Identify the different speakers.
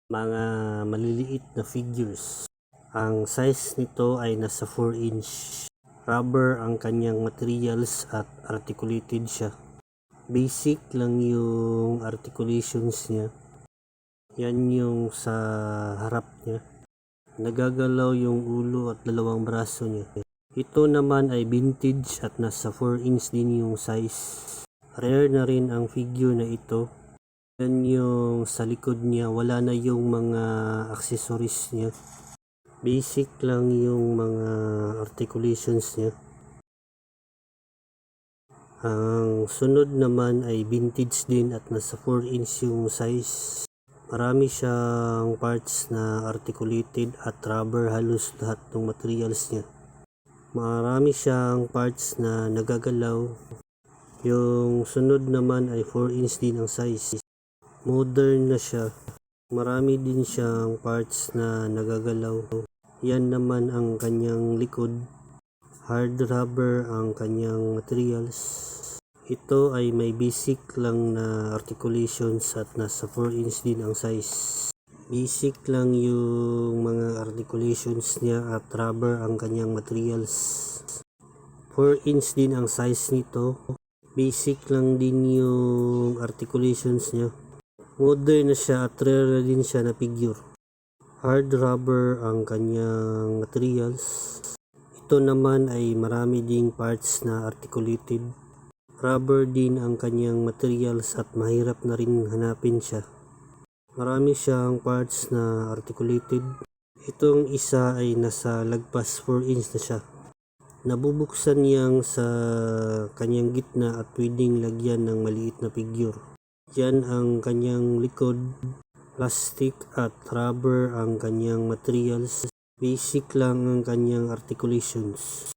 Speaker 1: mga maliliit na figures. Ang size nito ay nasa 4 inch. Rubber ang kanyang materials at articulated siya. Basic lang yung articulations niya. Yan yung sa harap niya. Nagagalaw yung ulo at dalawang braso niya. Ito naman ay vintage at nasa 4 inch din yung size. Rare na rin ang figure na ito. Yan yung sa likod niya, wala na yung mga accessories niya. Basic lang yung mga articulations niya. Ang sunod naman ay vintage din at nasa 4 inch yung size. Marami siyang parts na articulated at rubber halos lahat ng materials niya. Marami siyang parts na nagagalaw. Yung sunod naman ay 4 inch din ang size. Modern na siya. Marami din siyang parts na nagagalaw. Yan naman ang kanyang likod. Hard rubber ang kanyang materials. Ito ay may basic lang na articulations at nasa 4 inch din ang size. Basic lang yung mga articulations niya at rubber ang kanyang materials. 4 inch din ang size nito. Basic lang din yung articulations niya. Modern na siya at rare din siya na figure. Hard rubber ang kanyang materials. Ito naman ay marami ding parts na articulated. Rubber din ang kanyang materials at mahirap na rin hanapin siya. Marami siyang parts na articulated. Itong isa ay nasa lagpas 4 inch na siya. Nabubuksan niyang sa kanyang gitna at pwedeng lagyan ng maliit na figure. Yan ang kanyang likod. Plastic at rubber ang kanyang materials. Basic lang ang kanyang articulations.